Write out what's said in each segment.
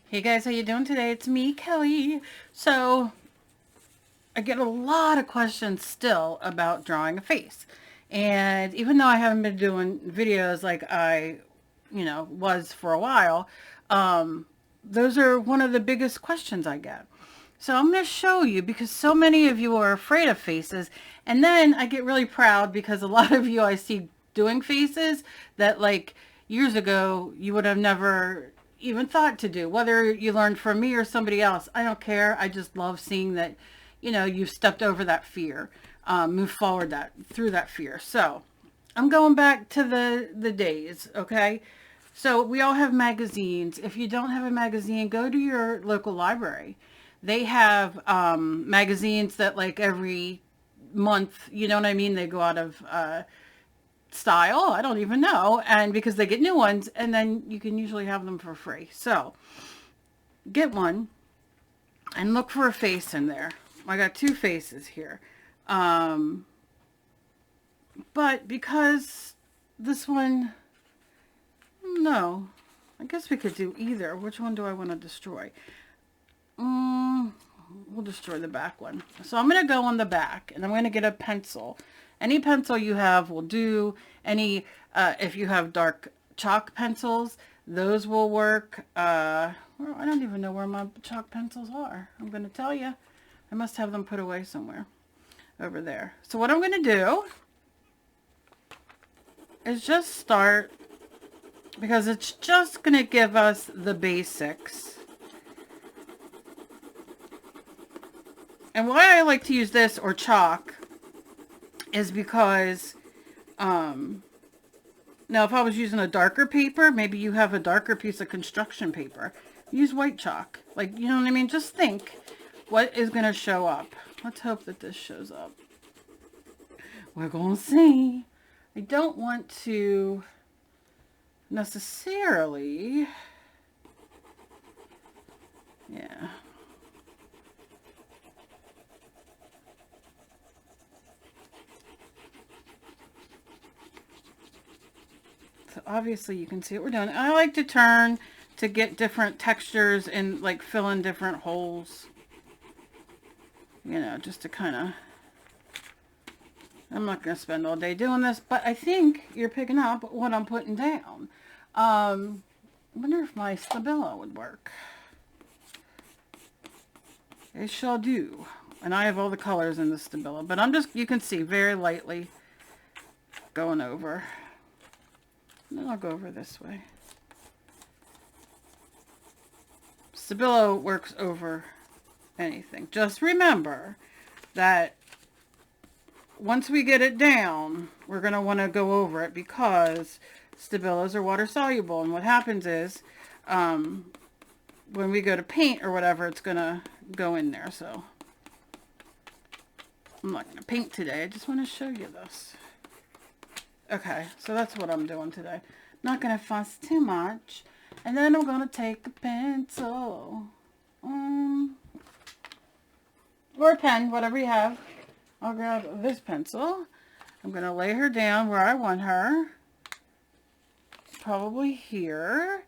Hey guys, how you doing today? It's me, Kelly. So I get a lot of questions still about drawing a face. And even though I haven't been doing videos like I, was for a while, those are one of the biggest questions I get. So I'm going to show you because so many of you are afraid of faces. And then I get really proud because a lot of you I see doing faces that like years ago you would have never even thought to do. Whether you learned from me or somebody else, I don't care. I just love seeing that, you've stepped over that fear, move forward through that fear. So I'm going back to the days, okay? So we all have magazines. If you don't have a magazine, go to your local library. They have magazines that like every month, you know what I mean? They go out of style. I don't even know. And because they get new ones, and then you can usually have them for free. So get one and look for a face in there. I got two faces here. But because this one, no, I guess we could do either. Which one do I want to destroy? We'll destroy the back one. So I'm going to go on the back and I'm going to get a pencil. Any pencil you have will do. Any, if you have dark chalk pencils, those will work. Well, I don't even know where my chalk pencils are. I'm going to tell you. I must have them put away somewhere over there. So what I'm going to do is just start, because it's just going to give us the basics. And why I like to use this or chalk is because, now if I was using a darker paper, maybe you have a darker piece of construction paper, use white chalk. Like, you know what I mean? Just think what is going to show up. Let's hope that this shows up. We're going to see. I don't want to necessarily, yeah. So obviously you can see what we're doing. I like to turn to get different textures and like fill in different holes. You know, just to kind of, I'm not going to spend all day doing this, but I think you're picking up what I'm putting down. I wonder if my Stabilo would work. It shall do. And I have all the colors in the Stabilo, but I'm just, you can see, very lightly going over. And then I'll go over this way. Stabilo works over anything. Just remember that once we get it down, we're going to want to go over it because Stabilos are water soluble. And what happens is when we go to paint or whatever, it's going to go in there. So I'm not going to paint today. I just want to show you this. Okay, so that's what I'm doing today. Not going to fuss too much. And then I'm going to take a pencil. Or a pen, whatever you have. I'll grab this pencil. I'm going to lay her down where I want her. Probably here.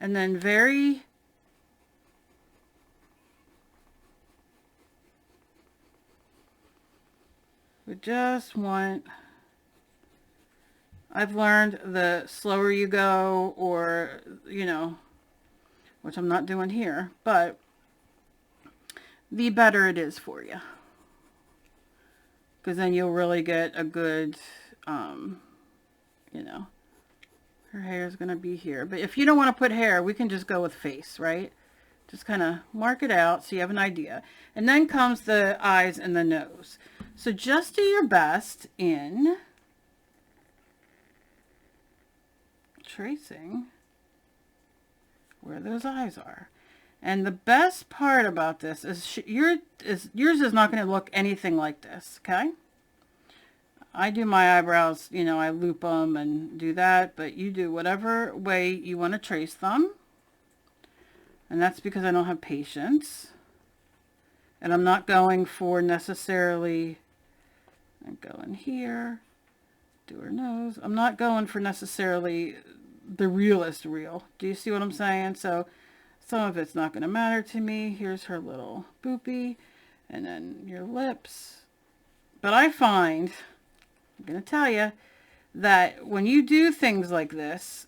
And then we just want, I've learned the slower you go, or, you know, which I'm not doing here, but the better it is for you. Because then you'll really get a good, you know, her hair is going to be here. But if you don't want to put hair, we can just go with face, right? Just kind of mark it out so you have an idea. And then comes the eyes and the nose. So just do your best in tracing where those eyes are. And the best part about this is yours is not going to look anything like this, okay? I do my eyebrows, you know, I loop them and do that, but you do whatever way you want to trace them. And that's because I don't have patience. And I'm not going for necessarily, I'm going here, do her nose. I'm not going for necessarily the realest real. Do you see what I'm saying? So Some of it's not going to matter to me. Here's her little boopy, and then your lips. But I find, I'm going to tell you, that when you do things like this,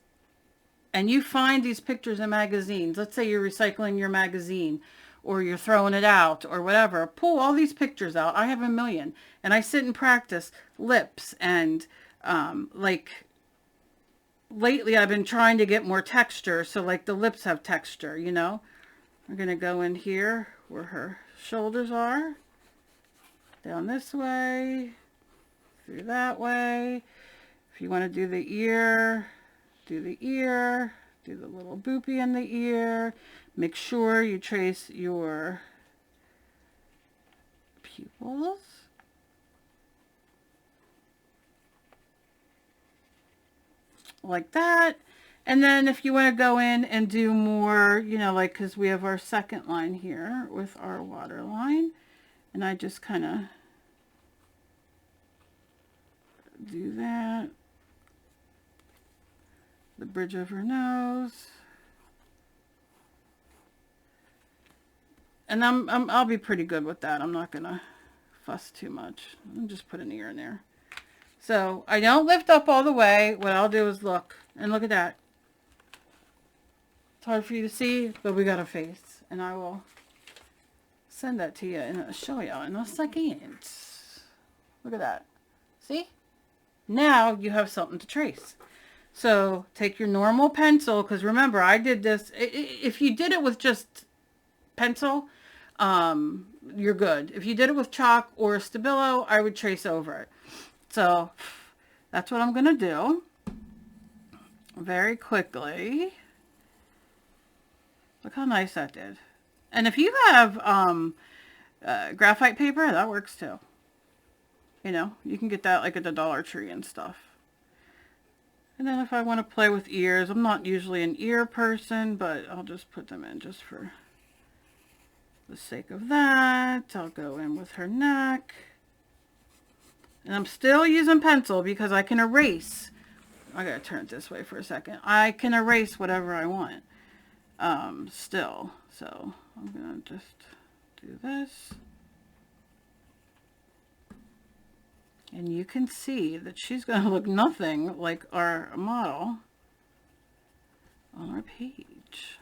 and you find these pictures in magazines, let's say you're recycling your magazine, or you're throwing it out, or whatever, pull all these pictures out. I have a million, and I sit and practice lips, and like, lately I've been trying to get more texture, so like the lips have texture, you know. We're going to go in here where her shoulders are, down this way, through that way. If you want to do the ear, do the ear, do the little boopy in the ear. Make sure you trace your pupils. Like that. And then if you want to go in and do more, you know, like, because we have our second line here with our water line, and I just kind of do that. The bridge of her nose. And I'll be pretty good with that. I'm not gonna fuss too much. I'll just put an ear in there. So I don't lift up all the way. What I'll do is look, and look at that. It's hard for you to see, but we got a face, and I will send that to you and I'll show you in a second. Look at that. See? Now you have something to trace. So take your normal pencil, because remember I did this. If you did it with just pencil, you're good. If you did it with chalk or Stabilo, I would trace over it. So that's what I'm going to do very quickly. Look how nice that did. And if you have graphite paper, that works too. You know, you can get that like at the Dollar Tree and stuff. And then if I want to play with ears, I'm not usually an ear person, but I'll just put them in just for the sake of that. I'll go in with her neck. And I'm still using pencil because I can erase. I gotta turn it this way for a second. I can erase whatever I want still. So I'm gonna just do this. And you can see that she's going to look nothing like our model on our page.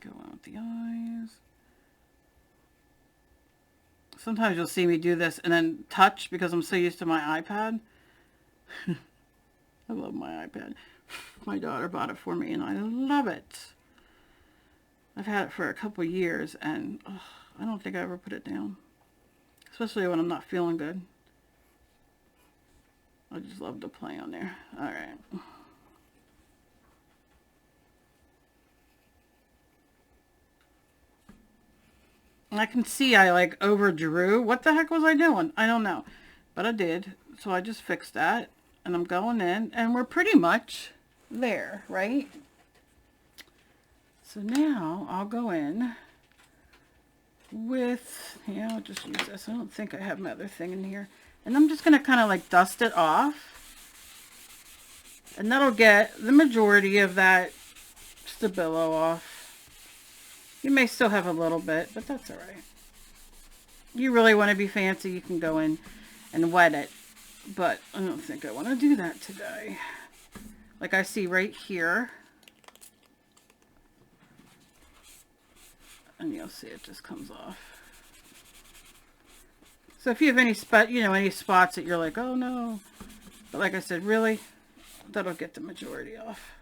Go on with the eyes. Sometimes you'll see me do this and then touch because I'm so used to my iPad. I love my iPad. My daughter bought it for me and I love it. I've had it for a couple years, and I don't think I ever put it down. Especially when I'm not feeling good. I just love to play on there. Alright. I can see I like overdrew. What the heck was I doing? I don't know. But I did. So I just fixed that. And I'm going in. And we're pretty much there, right? So now I'll go in with, yeah, I'll just use this. I don't think I have my other thing in here. And I'm just going to kind of like dust it off. And that'll get the majority of that Stabilo off. You may still have a little bit, but that's all right. You really want to be fancy, you can go in and wet it. But I don't think I want to do that today. Like I see right here. And you'll see it just comes off. So if you have any any spots that you're like, oh no. But like I said, really, that'll get the majority off.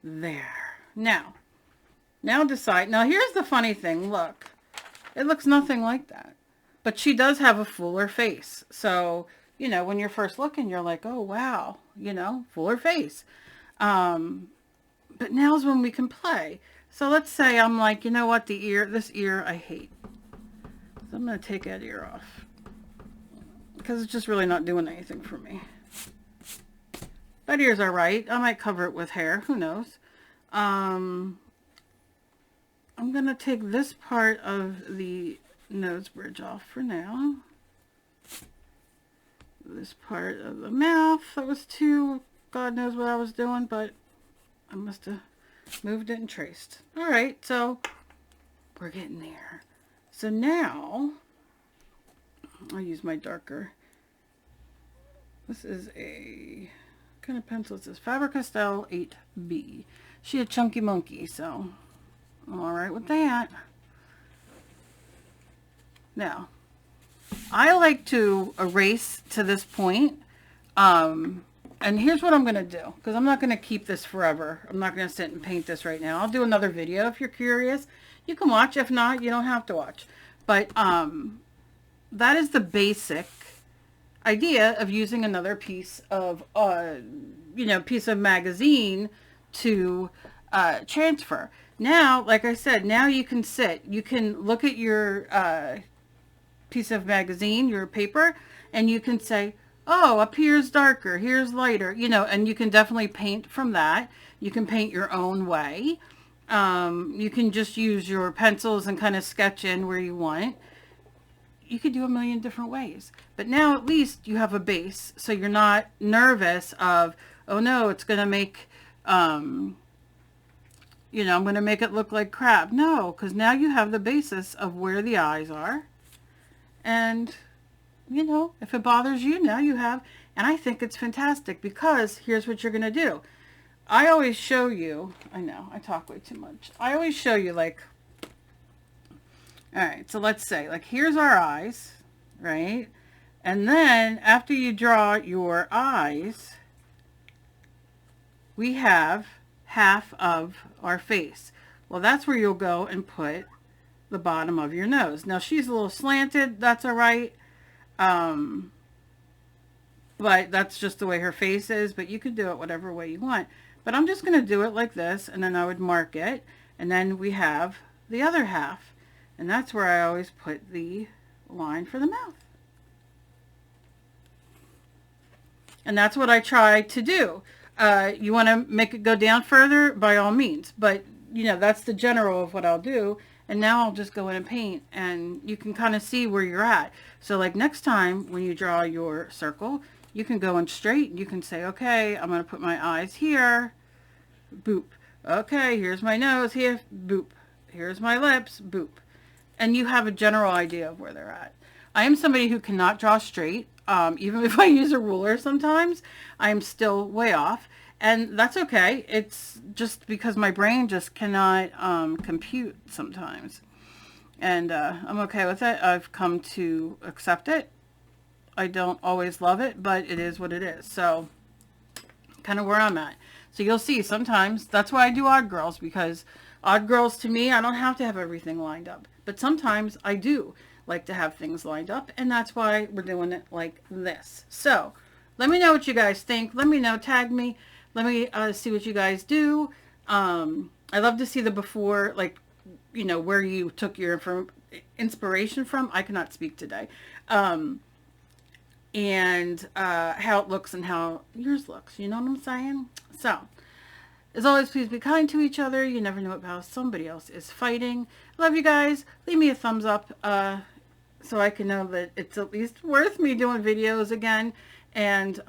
There. Now decide. Now here's the funny thing. Look. It looks nothing like that. But she does have a fuller face. So, you know, when you're first looking, you're like, oh, wow. You know, fuller face. But now's when we can play. So let's say I'm like, you know what, this ear I hate. So I'm going to take that ear off because it's just really not doing anything for me. That ear's all right. I might cover it with hair. Who knows? I'm going to take this part of the nose bridge off for now. This part of the mouth, that was too, God knows what I was doing, but I must have moved it and traced. All right, so we're getting there. So now I'll use my darker. This is a what kind of pencil is this? Faber-Castell 8B. She a chunky monkey, so I'm all right with that. Now, I like to erase to this point. And here's what I'm going to do, because I'm not going to keep this forever. I'm not going to sit and paint this right now. I'll do another video if you're curious. You can watch. If not, you don't have to watch. But that is the basic idea of using another piece of, piece of magazine to transfer. Now, like I said, now you can sit. You can look at your piece of magazine, your paper, and you can say, oh, up here's darker, here's lighter, and you can definitely paint from that. You can paint your own way. You can just use your pencils and kind of sketch in where you want. You could do a million different ways. But now at least you have a base, so you're not nervous of, oh no, it's going to make, I'm going to make it look like crap. No, because now you have the basis of where the eyes are. And, if it bothers you, now you have, and I think it's fantastic because here's what you're going to do. I always show you, I know, I talk way too much. I always show you like, all right, so let's say like, here's our eyes, right? And then after you draw your eyes, we have half of our face. Well, that's where you'll go and put the bottom of your nose. Now she's a little slanted, that's all right. But that's just the way her face is, but you can do it whatever way you want. But I'm just going to do it like this, and then I would mark it, and then we have the other half, and that's where I always put the line for the mouth. And that's what I try to do. You want to make it go down further, by all means, but that's the general of what I'll do. And now I'll just go in and paint, and you can kind of see where you're at. So like next time when you draw your circle, you can go in straight. You can say, okay, I'm going to put my eyes here. Boop. Okay, here's my nose here. Boop. Here's my lips. Boop. And you have a general idea of where they're at. I am somebody who cannot draw straight. Even if I use a ruler sometimes, I am still way off. And that's okay. It's just because my brain just cannot compute sometimes. And I'm okay with it. I've come to accept it. I don't always love it, but it is what it is. So kind of where I'm at. So you'll see sometimes, that's why I do odd girls, because odd girls to me, I don't have to have everything lined up. But sometimes I do like to have things lined up, and that's why we're doing it like this. So let me know what you guys think. Let me know, tag me. Let me see what you guys do. I love to see the before, like, where you took your inspiration from. I cannot speak today. And how it looks and how yours looks. You know what I'm saying? So, as always, please be kind to each other. You never know what battle somebody else is fighting. Love you guys. Leave me a thumbs up so I can know that it's at least worth me doing videos again. And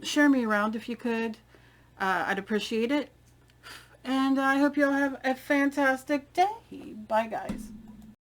share me around if you could. I'd appreciate it. And I hope you all have a fantastic day. Bye, guys.